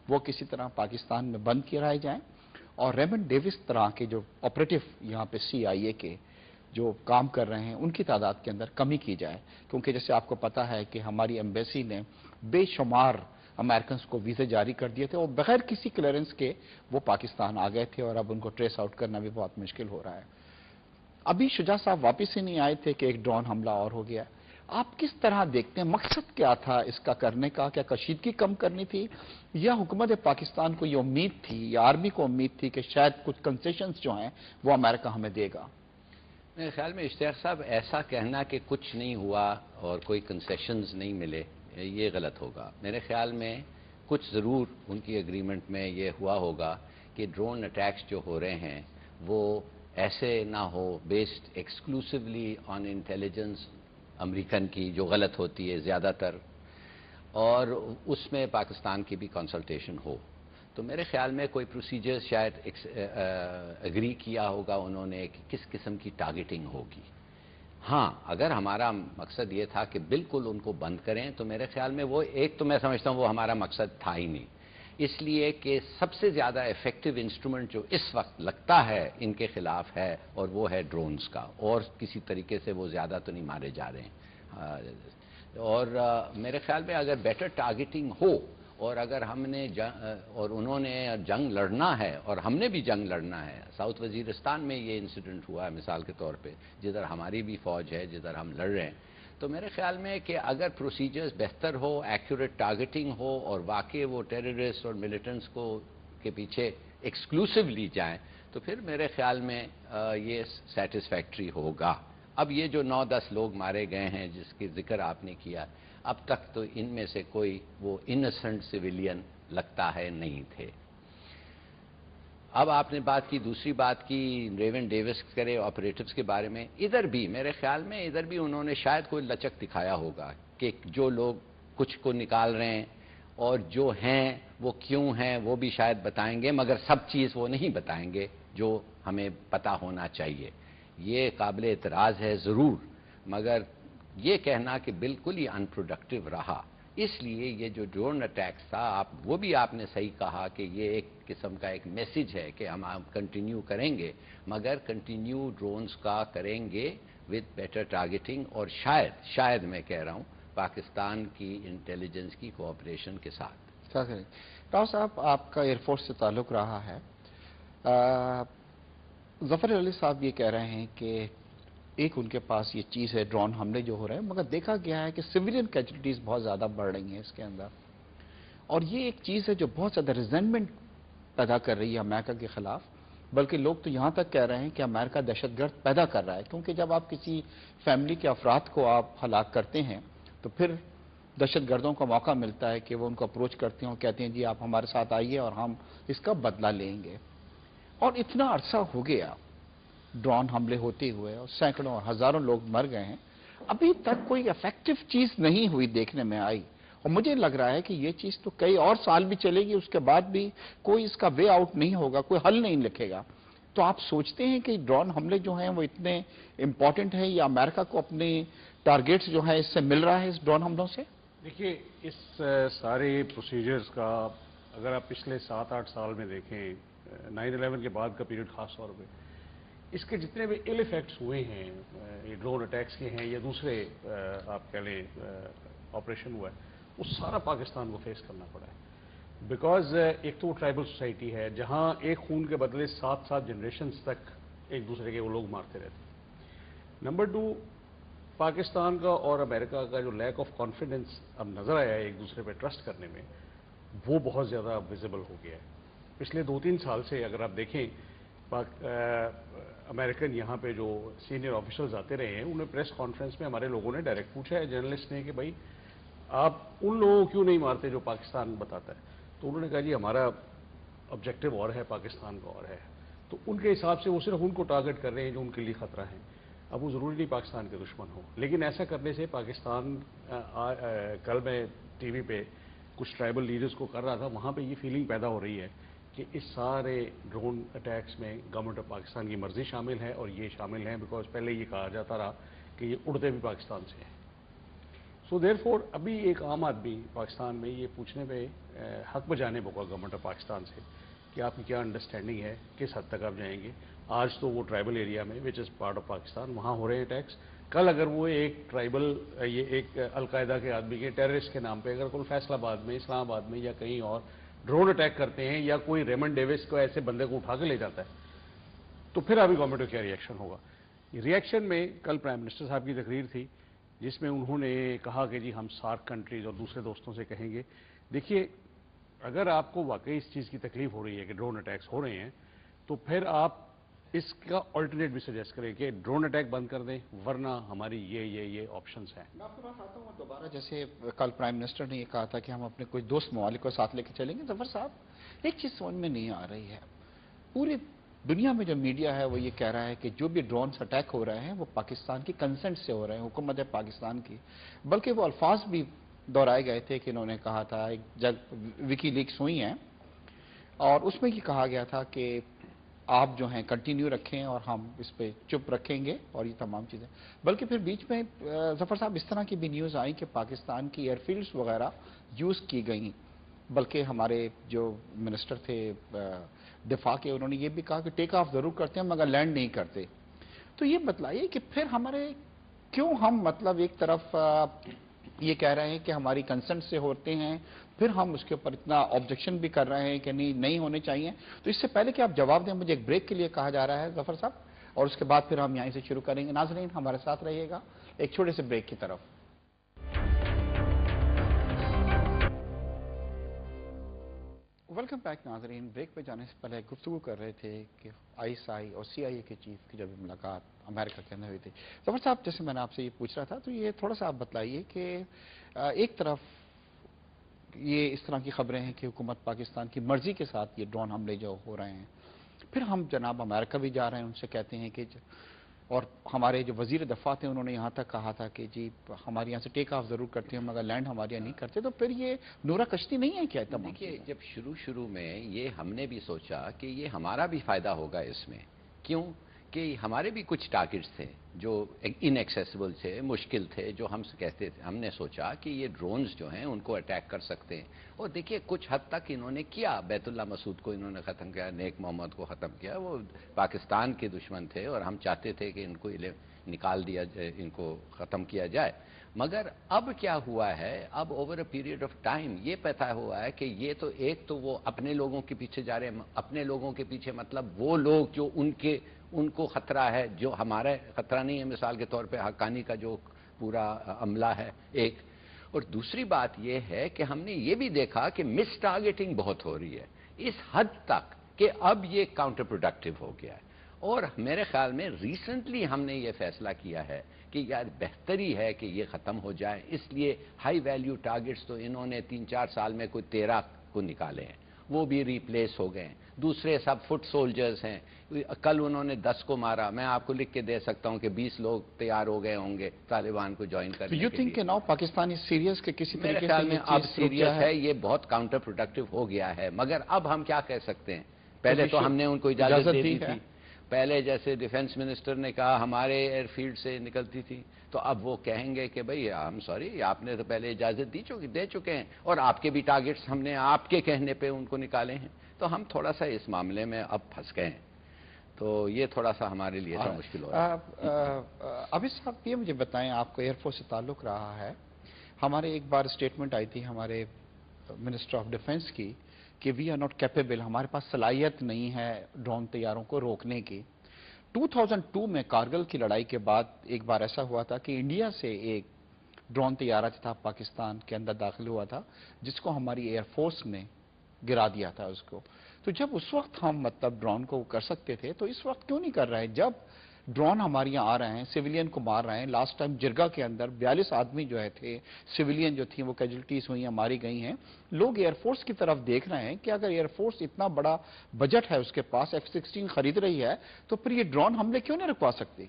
وہ کسی طرح پاکستان میں بند کرائے جائیں اور ریمنڈ ڈیوس طرح کے جو آپریٹو یہاں پہ CIA کے جو کام کر رہے ہیں ان کی تعداد کے اندر کمی کی جائے، کیونکہ جیسے آپ کو پتا ہے کہ ہماری ایمبیسی نے بے شمار امریکنز کو ویزے جاری کر دیے تھے اور بغیر کسی کلیئرنس کے وہ پاکستان آ گئے تھے، اور اب ان کو ٹریس آؤٹ کرنا بھی بہت مشکل ہو رہا ہے۔ ابھی شجاع صاحب واپس ہی نہیں آئے تھے کہ ایک ڈرون حملہ اور ہو گیا۔ آپ کس طرح دیکھتے ہیں، مقصد کیا تھا اس کا کرنے کا؟ کیا کشیدگی کم کرنی تھی، یا حکومت پاکستان کو یہ امید تھی یا آرمی کو امید تھی کہ شاید کچھ کنسیشنز جو ہیں وہ امریکہ ہمیں دے گا؟ میرے خیال میں اشتیاق صاحب ایسا کہنا کہ کچھ نہیں ہوا اور کوئی کنسیشنز نہیں ملے، یہ غلط ہوگا۔ میرے خیال میں کچھ ضرور ان کی اگریمنٹ میں یہ ہوا ہوگا کہ ڈرون اٹیکس جو ہو رہے ہیں وہ ایسے نہ ہو based exclusively on intelligence American کی، جو غلط ہوتی ہے زیادہ تر، اور اس میں پاکستان کی بھی کنسلٹیشن ہو۔ تو میرے خیال میں کوئی پروسیجر شاید اگری کیا ہوگا انہوں نے کہ کس قسم کی ٹارگیٹنگ ہوگی۔ ہاں، اگر ہمارا مقصد یہ تھا کہ بالکل ان کو بند کریں تو میرے خیال میں وہ ایک تو میں سمجھتا ہوں وہ ہمارا مقصد تھا ہی نہیں، اس لیے کہ سب سے زیادہ ایفیکٹو انسٹرومنٹ جو اس وقت لگتا ہے ان کے خلاف ہے اور وہ ہے ڈرونز کا، اور کسی طریقے سے وہ زیادہ تو نہیں مارے جا رہے ہیں۔ اور میرے خیال میں اگر بیٹر ٹارگیٹنگ ہو اور اگر ہم نے اور انہوں نے جنگ لڑنا ہے اور ہم نے بھی جنگ لڑنا ہے، ساؤتھ وزیرستان میں یہ انسیڈنٹ ہوا ہے مثال کے طور پہ، جدھر ہماری بھی فوج ہے، جدھر ہم لڑ رہے ہیں، تو میرے خیال میں کہ اگر پروسیجرز بہتر ہو، ایکوریٹ ٹارگیٹنگ ہو اور واقعی وہ ٹیررسٹ اور ملیٹنٹس کو کے پیچھے ایکسکلوسیولی جائیں تو پھر میرے خیال میں یہ سیٹسفیکٹری ہوگا۔ اب یہ جو 9-10 لوگ مارے گئے ہیں جس کی ذکر آپ نے کیا، اب تک تو ان میں سے کوئی وہ انسنٹ سویلین لگتا ہے نہیں تھے۔ اب آپ نے بات کی، دوسری بات کی ریون ڈیوس کرے آپریٹوز کے بارے میں، ادھر بھی میرے خیال میں ادھر بھی انہوں نے شاید کوئی لچک دکھایا ہوگا کہ جو لوگ کچھ کو نکال رہے ہیں اور جو ہیں وہ کیوں ہیں وہ بھی شاید بتائیں گے، مگر سب چیز وہ نہیں بتائیں گے جو ہمیں پتہ ہونا چاہیے۔ یہ قابل اعتراض ہے ضرور، مگر یہ کہنا کہ بالکل ہی ان پروڈکٹیو رہا، اس لیے یہ جو ڈرون اٹیکس تھا وہ بھی آپ نے صحیح کہا کہ یہ ایک قسم کا ایک میسج ہے کہ ہم کنٹینیو کریں گے، مگر کنٹینیو ڈرونز کا کریں گے وتھ بیٹر ٹارگیٹنگ، اور شاید میں کہہ رہا ہوں پاکستان کی انٹیلیجنس کی کوآپریشن کے ساتھ۔ راؤ صاحب، آپ کا ایئر فورس سے تعلق رہا ہے، ظفر علی صاحب یہ کہہ رہے ہیں کہ ایک ان کے پاس یہ چیز ہے ڈرون حملے جو ہو رہے ہیں، مگر دیکھا گیا ہے کہ سویلین کیجولٹیز بہت زیادہ بڑھ رہی ہیں اس کے اندر، اور یہ ایک چیز ہے جو بہت زیادہ ریزنٹمنٹ پیدا کر رہی ہے امریکہ کے خلاف، بلکہ لوگ تو یہاں تک کہہ رہے ہیں کہ امریکہ دہشت گرد پیدا کر رہا ہے، کیونکہ جب آپ کسی فیملی کے افراد کو آپ ہلاک کرتے ہیں تو پھر دہشت گردوں کا موقع ملتا ہے کہ وہ ان کو اپروچ کرتے ہیں اور کہتے ہیں جی آپ ہمارے ساتھ آئیے اور ہم اس کا بدلہ لیں گے۔ اور اتنا عرصہ ہو گیا ڈرون حملے ہوتے ہوئے اور سینکڑوں اور ہزاروں لوگ مر گئے ہیں، ابھی تک کوئی افیکٹو چیز نہیں ہوئی دیکھنے میں آئی، اور مجھے لگ رہا ہے کہ یہ چیز تو کئی اور سال بھی چلے گی، اس کے بعد بھی کوئی اس کا وے آؤٹ نہیں ہوگا، کوئی حل نہیں لکھے گا۔ تو آپ سوچتے ہیں کہ ڈرون حملے جو ہیں وہ اتنے امپورٹنٹ ہیں، یا امریکہ کو اپنے ٹارگیٹس جو ہیں اس سے مل رہا ہے اس ڈرون حملوں سے؟ دیکھیے، اس سارے پروسیجرز کا اگر آپ پچھلے 7-8 سال میں دیکھیں، 9/11 کے بعد کا پیریڈ خاص طور پہ، اس کے جتنے بھی ایل ایفیکٹس ہوئے ہیں، یہ ڈرون اٹیکس کے ہیں یا دوسرے آپ کہہ لیں آپریشن ہوا ہے، وہ سارا پاکستان کو فیس کرنا پڑا ہے۔ بیکاز ایک تو وہ ٹرائبل سوسائٹی ہے جہاں ایک خون کے بدلے 7 جنریشنز تک ایک دوسرے کے وہ لوگ مارتے رہتے ہیں۔ نمبر 2، پاکستان کا اور امریکہ کا جو لیک آف کانفیڈنس اب نظر آیا ہے ایک دوسرے پہ ٹرسٹ کرنے میں، وہ بہت زیادہ ویزیبل ہو گیا ہے۔ پچھلے 2-3 سال سے اگر آپ دیکھیں، امریکن یہاں پہ جو سینئر آفیسرز آتے رہے ہیں، انہیں پریس کانفرنس میں ہمارے لوگوں نے ڈائریکٹ پوچھا ہے جرنلسٹ نے کہ بھائی آپ ان لوگوں کو کیوں نہیں مارتے جو پاکستان بتاتا ہے؟ تو انہوں نے کہا جی ہمارا آبجیکٹو اور ہے، پاکستان کا اور ہے۔ تو ان کے حساب سے وہ صرف ان کو ٹارگٹ کر رہے ہیں جو ان کے لیے خطرہ ہیں۔ اب وہ ضروری نہیں پاکستان کے دشمن ہو، لیکن ایسا کرنے سے پاکستان کل میں ٹی وی پہ کچھ ٹرائبل لیڈرز کو کر رہا تھا، وہاں پہ یہ فیلنگ پیدا ہو رہی ہے کہ اس سارے ڈرون اٹیکس میں گورنمنٹ آف پاکستان کی مرضی شامل ہے، اور یہ شامل ہیں بیکاز پہلے یہ کہا جاتا رہا کہ یہ اڑتے بھی پاکستان سے ہیں۔ سو دیر فور ابھی ایک عام آدمی پاکستان میں یہ پوچھنے پہ حق بجانے ہوگا گورنمنٹ آف پاکستان سے کہ آپ کی کیا انڈرسٹینڈنگ ہے، کس حد تک آپ جائیں گے. آج تو وہ ٹرائبل ایریا میں وچ از پارٹ آف پاکستان وہاں ہو رہے ہیں اٹیکس. کل اگر وہ ایک ٹرائبل یہ ایک القاعدہ کے آدمی کے ٹیررسٹ کے نام پہ اگر کوئی فیصل آباد میں، اسلام آباد میں یا کہیں اور ڈرون اٹیک کرتے ہیں یا کوئی ریمنڈ ڈیوس کو ایسے بندے کو اٹھا کے لے جاتا ہے تو پھر ابھی گورنمنٹ کا کیا ریئیکشن ہوگا. ریئیکشن میں کل پرائم منسٹر صاحب کی تقریر تھی جس میں انہوں نے کہا کہ جی ہم سارک کنٹریز اور دوسرے دوستوں سے کہیں گے. دیکھیے اگر آپ کو واقعی اس چیز کی تکلیف ہو رہی ہے کہ ڈرون اٹیکس ہو رہے ہیں تو پھر آپ اس کا آلٹرنیٹ بھی سجیسٹ کریں کہ ڈرون اٹیک بند کر دیں، ورنہ ہماری یہ آپشنز ہیں. میں آپ کے پاس آتا ہوں دوبارہ. جیسے کل پرائم منسٹر نے یہ کہا تھا کہ ہم اپنے کچھ دوست ممالک کو ساتھ لے کے چلیں گے. ظفر صاحب ایک چیز سمجھ میں نہیں آ رہی ہے، پوری دنیا میں جو میڈیا ہے وہ یہ کہہ رہا ہے کہ جو بھی ڈرونز اٹیک ہو رہے ہیں وہ پاکستان کی کنسنٹ سے ہو رہے ہیں، حکومت پاکستان کی. بلکہ وہ الفاظ بھی دہرائے گئے تھے کہ انہوں نے کہا تھا، ایک جب وکی لیکس ہوئی ہیں اور اس میں یہ کہا گیا تھا کہ آپ جو ہیں کنٹینیو رکھیں اور ہم اس پہ چپ رکھیں گے اور یہ تمام چیزیں. بلکہ پھر بیچ میں ظفر صاحب اس طرح کی بھی نیوز آئی کہ پاکستان کی ایئر فیلڈز وغیرہ یوز کی گئیں. بلکہ ہمارے جو منسٹر تھے دفاع کے انہوں نے یہ بھی کہا کہ ٹیک آف ضرور کرتے ہیں مگر لینڈ نہیں کرتے. تو یہ بتلائیے کہ پھر ہمارے کیوں ہم مطلب ایک طرف یہ کہہ رہے ہیں کہ ہماری کنسنٹ سے ہوتے ہیں، پھر ہم اس کے اوپر اتنا آبجیکشن بھی کر رہے ہیں کہ نہیں ہونے چاہیے. تو اس سے پہلے کہ آپ جواب دیں مجھے ایک بریک کے لیے کہا جا رہا ہے ظفر صاحب، اور اس کے بعد پھر ہم یہیں سے شروع کریں گے. ناظرین ہمارے ساتھ رہیے گا ایک چھوٹے سے بریک کی طرف. ویلکم بیک ناظرین. بریک پہ جانے سے پہلے گفتگو کر رہے تھے کہ ISI اور CIA کے چیف کی جب ملاقات امریکہ کے اندر ہوئی تھی. ظفر صاحب جیسے میں نے آپ سے یہ پوچھ رہا تھا تو یہ تھوڑا سا آپ بتلائیے کہ ایک طرف یہ اس طرح کی خبریں ہیں کہ حکومت پاکستان کی مرضی کے ساتھ یہ ڈرون حملے جو ہو رہے ہیں، پھر ہم جناب امریکہ بھی جا رہے ہیں ان سے کہتے ہیں کہ اور ہمارے جو وزیر دفاع تھے انہوں نے یہاں تک کہا تھا کہ جی ہمارے یہاں سے ٹیک آف ضرور کرتے ہیں مگر لینڈ ہمارے یہاں نہیں کرتے. تو پھر یہ نورا کشتی نہیں ہے کیا؟ تمام دیکھیے جب شروع میں یہ ہم نے بھی سوچا کہ یہ ہمارا بھی فائدہ ہوگا اس میں. کیوں کہ ہمارے بھی کچھ ٹارگٹس تھے جو ان ایکسیسیبل تھے، مشکل تھے، جو ہم سے کہتے تھے. ہم نے سوچا کہ یہ ڈرونز جو ہیں ان کو اٹیک کر سکتے ہیں. اور دیکھیے کچھ حد تک انہوں نے کیا. بیت اللہ مسعود کو انہوں نے ختم کیا، نیک محمد کو ختم کیا. وہ پاکستان کے دشمن تھے اور ہم چاہتے تھے کہ ان کو نکال دیا جائے، ان کو ختم کیا جائے. مگر اب کیا ہوا ہے، اب over a period of time یہ پتہ ہوا ہے کہ یہ تو ایک تو وہ اپنے لوگوں کے پیچھے جا رہے ہیں. اپنے لوگوں کے پیچھے مطلب وہ لوگ جو ان کو خطرہ ہے، جو ہمارے خطرہ نہیں ہے. مثال کے طور پہ حقانی کا جو پورا عملہ ہے ایک. اور دوسری بات یہ ہے کہ ہم نے یہ بھی دیکھا کہ مس ٹارگیٹنگ بہت ہو رہی ہے اس حد تک کہ اب یہ کاؤنٹر پروڈکٹیو ہو گیا ہے. اور میرے خیال میں ریسنٹلی ہم نے یہ فیصلہ کیا ہے کہ یار بہتری ہے کہ یہ ختم ہو جائے. اس لیے ہائی ویلیو ٹارگٹس تو انہوں نے 3-4 سال میں کوئی 13 کو نکالے ہیں، وہ بھی ریپلیس ہو گئے ہیں. دوسرے سب فٹ سولجرز ہیں. کل انہوں نے 10 کو مارا. میں آپ کو لکھ کے دے سکتا ہوں کہ 20 لوگ تیار ہو گئے ہوں گے طالبان کو جوائن کرنے کے لیے. یو تھنک کہ ناؤ پاکستان از سیریس کہ کسی طریقے سے میرے خیال میں اب سیریس ہے، یہ بہت کاؤنٹر پروڈکٹیو ہو گیا ہے. مگر اب ہم کیا کہہ سکتے ہیں؟ پہلے تو ہم نے ان کو اجازت دے دی تھی. پہلے جیسے ڈیفنس منسٹر نے کہا ہمارے ایئر فیلڈ سے نکلتی تھی، تو اب وہ کہیں گے کہ بھئی ہم سوری آپ نے تو پہلے اجازت دے چکے ہیں اور آپ کے بھی ٹارگٹس ہم نے آپ کے کہنے پہ ان کو نکالے ہیں. تو ہم تھوڑا سا اس معاملے میں اب پھنس گئے ہیں. تو یہ تھوڑا سا ہمارے لیے تو مشکل ہو رہا ہے. ابھی صاحب یہ مجھے بتائیں، آپ کو ایئر فورس سے تعلق رہا ہے. ہمارے ایک بار اسٹیٹمنٹ آئی تھی ہمارے منسٹر آف ڈیفنس کی کہ وی آر ناٹ کیپیبل، ہمارے پاس صلاحیت نہیں ہے ڈرون طیاروں کو روکنے کی. 2002 میں کارگل کی لڑائی کے بعد ایک بار ایسا ہوا تھا کہ انڈیا سے ایک ڈرون طیارہ تھا پاکستان کے اندر داخل ہوا تھا جس کو ہماری ایئر فورس نے گرا دیا تھا اس کو. تو جب اس وقت ہم مطلب ڈرون کو کر سکتے تھے تو اس وقت کیوں نہیں کر رہے؟ جب ڈرون ہمارے یہاں آ رہے ہیں، سویلین کو مار رہے ہیں. لاسٹ ٹائم جرگا کے اندر 42 آدمی جو تھے سویلین جو تھیں وہ کیجولٹیز ہوئی ہیں، ماری گئی ہیں. لوگ ایئر فورس کی طرف دیکھ رہے ہیں کہ اگر ایئر فورس اتنا بڑا بجٹ ہے اس کے پاس، F-16 خرید رہی ہے، تو پھر یہ ڈرون حملے کیوں نہیں رکوا سکتی؟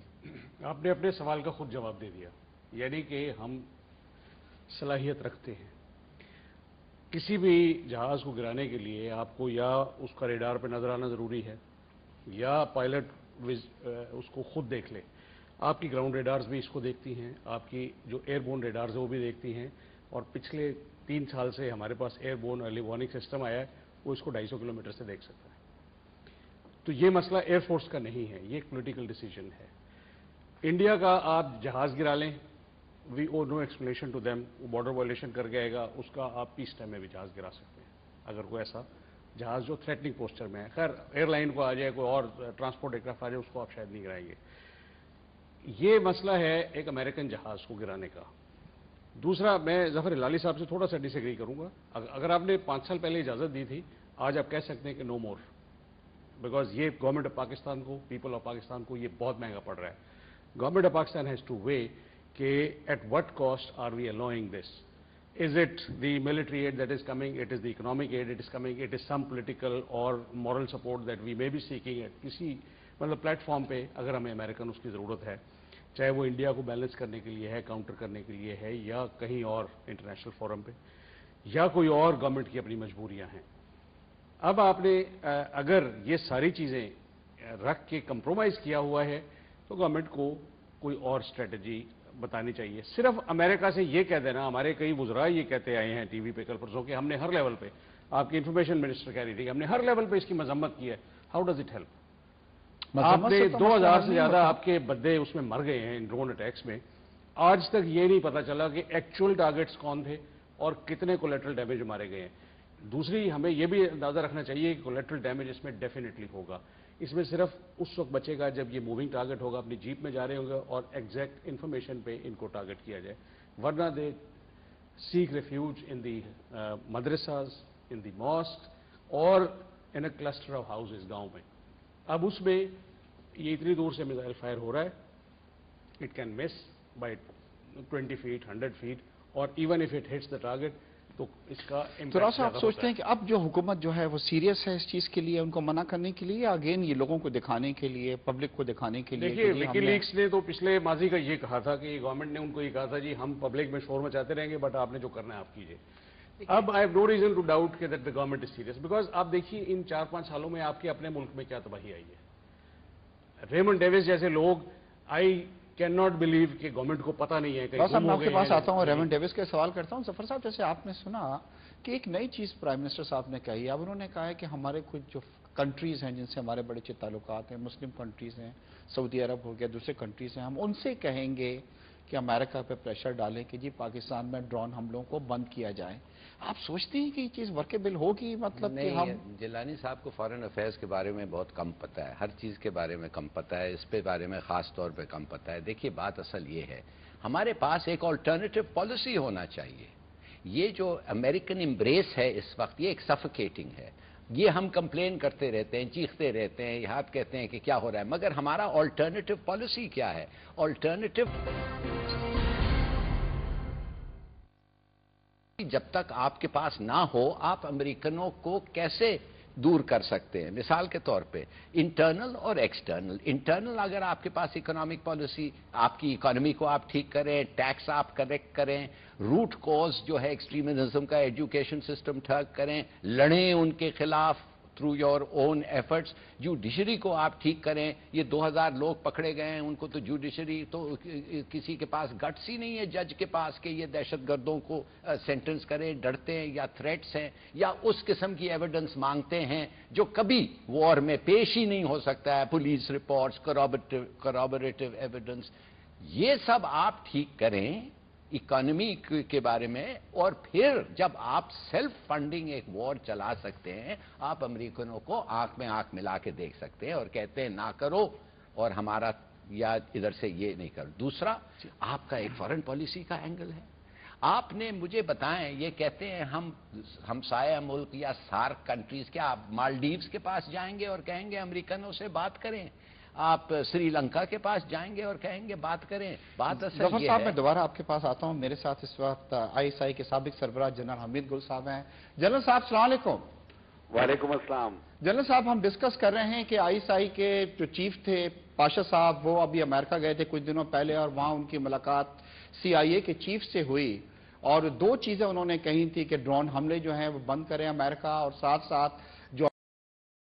آپ نے اپنے سوال کا خود جواب دے دیا. یعنی کہ ہم صلاحیت رکھتے ہیں. کسی بھی جہاز کو گرانے کے لیے آپ کو یا اس کا ریڈار پہ نظر آنا ضروری ہے یا پائلٹ اس کو خود دیکھ لے. آپ کی گراؤنڈ ریڈارز بھی اس کو دیکھتی ہیں, آپ کی جو ایئر بورن ریڈارز ہیں وہ بھی دیکھتی ہیں, اور پچھلے 3 سال سے ہمارے پاس airborne early warning system آیا ہے, وہ اس کو 250 کلومیٹر سے دیکھ سکتا ہے. تو یہ مسئلہ ایئر فورس کا نہیں ہے, یہ ایک پولیٹیکل ڈیسیجن ہے. انڈیا کا آپ جہاز گرا لیں, وی او نو ایکسپلینیشن ٹو دیم, وہ بارڈر وائلیشن کر گئے گا, اس کا آپ پیس ٹائم میں بھی جہاز گرا سکتے ہیں اگر کوئی ایسا جہاز جو تھریٹنگ پوسچر میں ہے. خیر ایئر لائن کو آ جائے, کوئی اور ٹرانسپورٹ ایئر کرافٹ آ جائے, اس کو آپ شاید نہیں گرائیں گے. یہ مسئلہ ہے ایک امریکن جہاز کو گرانے کا. دوسرا, میں ظفر ہلالی صاحب سے تھوڑا سا ڈس ایگری کروں گا. اگر آپ نے 5 سال پہلے اجازت دی تھی, آج آپ کہہ سکتے ہیں کہ نو مور, بیکاز یہ گورنمنٹ آف پاکستان کو, پیپل آف پاکستان کو یہ بہت مہنگا پڑ رہا ہے. Government of Pakistan has to weigh کہ at what cost are we allowing this. Is it the military aid that is coming? It is the economic aid that is coming? It is some political or moral support that we may be seeking at کسی مطلب plate form پہ اگر ہمیں American اس کی ضرورت ہے, چاہے وہ انڈیا کو بیلنس کرنے کے لیے ہے, کاؤنٹر کرنے کے لیے ہے, یا کہیں اور انٹرنیشنل فورم پہ, یا کوئی اور گورنمنٹ کی اپنی مجبوریاں ہیں. اب آپ نے اگر یہ ساری چیزیں رکھ کے کمپرومائز کیا ہوا ہے تو گورنمنٹ کو کوئی اور اسٹریٹجی بتانی چاہیے. صرف امریکہ سے یہ کہہ دینا, ہمارے کئی وزراء یہ کہتے آئے ہیں ٹی وی پہ کل پرسوں کہ ہم نے ہر لیول پہ, آپ کی انفارمیشن منسٹر کہہ رہی تھی کہ ہم نے ہر لیول پہ اس کی مذمت کی ہے. How does it help? آپ نے 2000 سے زیادہ آپ کے بدے اس میں مر گئے ہیں ان ڈرون اٹیکس میں. آج تک یہ نہیں پتا چلا کہ ایکچوئل ٹارگٹس کون تھے اور کتنے کولیٹرل ڈیمیج مارے گئے ہیں. دوسری, ہمیں یہ بھی اندازہ رکھنا چاہیے کہ کولیٹرل ڈیمیج اس میں ڈیفینیٹلی ہوگا. اس میں صرف اس وقت بچے گا جب یہ موونگ ٹارگٹ ہوگا, اپنی جیپ میں جا رہے ہوں گے اور ایگزیکٹ انفارمیشن پہ ان کو ٹارگٹ کیا جائے. ورنہ دے سیک ریفیوج ان دی مدرساز, ان دی ماسک, اور ان اے کلسٹر آف ہاؤسز گاؤں میں. اب اس میں یہ اتنی دور سے میزائل فائر ہو رہا ہے, it can miss by 20 feet 100 feet, اور even if it hits the target تو اس کا تھوڑا سا آپ سوچتے ہیں کہ اب جو حکومت جو ہے وہ سیریس ہے اس چیز کے لیے, ان کو منع کرنے کے لیے, اگین یہ لوگوں کو دکھانے کے لیے, پبلک کو دکھانے کے لیے؟ دیکھیے وکی لیکس نے تو پچھلے ماضی کا یہ کہا تھا کہ یہ گورنمنٹ نے ان کو یہ کہا تھا جی ہم پبلک میں شور مچاتے رہیں گے, بٹ آپ نے جو کرنا ہے آپ کیجیے. اب I have no reason to doubt کہ that the government is serious, because آپ دیکھیے ان 4-5 سالوں میں آپ کے اپنے ملک میں کیا تباہی آئی ہے. ریمنڈ ڈیوس جیسے لوگ, آئی کین ناٹ بلیو کہ گورنمنٹ کو پتہ نہیں ہے. میں آپ کے پاس آتا ہوں, ریمنڈ ڈیوس کے سوال کرتا ہوں. ظفر صاحب, جیسے آپ نے سنا کہ ایک نئی چیز پرائم منسٹر صاحب نے کہی. اب انہوں نے کہا ہے کہ ہمارے کچھ جو کنٹریز ہیں جن سے ہمارے بڑے اچھے تعلقات ہیں, مسلم کنٹریز ہیں, سعودی عرب ہو گیا, دوسرے کنٹریز ہیں, ہم ان سے کہیں گے کہ امریکہ پہ پریشر ڈالیں کہ جی پاکستان میں ڈرون حملوں کو بند کیا جائے. آپ سوچتے ہیں کہ یہ چیز ورکیبل ہوگی؟ مطلب کہ ہم جیلانی صاحب کو فارن افیئرز کے بارے میں بہت کم پتہ ہے, ہر چیز کے بارے میں کم پتہ ہے, اس پہ بارے میں خاص طور پہ کم پتہ ہے. دیکھیے بات اصل یہ ہے, ہمارے پاس ایک آلٹرنیٹو پالیسی ہونا چاہیے. یہ جو امریکن امبریس ہے اس وقت, یہ ایک سفوکیٹنگ ہے. یہ ہم کمپلین کرتے رہتے ہیں, چیختے رہتے ہیں, یہاں کہتے ہیں کہ کیا ہو رہا ہے, مگر ہمارا آلٹرنیٹو پالیسی کیا ہے؟ آلٹرنیٹو جب تک آپ کے پاس نہ ہو, آپ امریکنوں کو کیسے دور کر سکتے ہیں؟ مثال کے طور پہ انٹرنل اور ایکسٹرنل. انٹرنل اگر آپ کے پاس اکنامک پالیسی, آپ کی اکانومی کو آپ ٹھیک کریں, ٹیکس آپ کریکٹ کریں, روٹ کوز جو ہے ایکسٹریمزم کا, ایجوکیشن سسٹم ٹھیک کریں, لڑیں ان کے خلاف through your own efforts, judiciary کو آپ ٹھیک کریں. یہ 2000 لوگ پکڑے گئے ہیں, ان کو تو جوڈیشری تو کسی کے پاس گٹس ہی نہیں ہے جج کے پاس کہ یہ دہشت گردوں کو سینٹنس کرے. ڈرتے ہیں یا تھریٹس ہیں یا اس قسم کی ایویڈنس مانگتے ہیں جو کبھی وار میں پیش ہی نہیں ہو سکتا ہے, پولیس رپورٹس, کورابریٹو ایویڈنس. یہ سب آپ ٹھیک کریں اکانومی کے بارے میں, اور پھر جب آپ سیلف فنڈنگ ایک وار چلا سکتے ہیں, آپ امریکنوں کو آنکھ میں آنکھ ملا کے دیکھ سکتے ہیں اور کہتے ہیں نہ کرو, اور ہمارا یا ادھر سے یہ نہیں کرو. دوسرا, آپ کا ایک فارن پالیسی کا اینگل ہے. آپ نے مجھے بتائیں, یہ کہتے ہیں ہم ہمسایہ ملک یا سارک کنٹریز, کیا آپ مالڈیوز کے پاس جائیں گے اور کہیں گے امریکنوں سے بات کریں؟ آپ سری لنکا کے پاس جائیں گے اور کہیں گے بات کریں؟ بات اصل ظفر یہ صاحب, ہے. میں دوبارہ آپ کے پاس آتا ہوں. میرے ساتھ اس وقت ISI کے سابق سربراہ جنرل حمید گل صاحب ہیں. جنرل صاحب السلام علیکم. وعلیکم السلام. جنرل صاحب, ہم ڈسکس کر رہے ہیں کہ ISI کے جو چیف تھے پاشا صاحب, وہ ابھی امریکہ گئے تھے کچھ دنوں پہلے, اور وہاں ان کی ملاقات CIA کے چیف سے ہوئی, اور 2 چیزیں انہوں نے کہی تھی کہ ڈرون حملے جو ہیں وہ بند کریں امریکہ, اور ساتھ ساتھ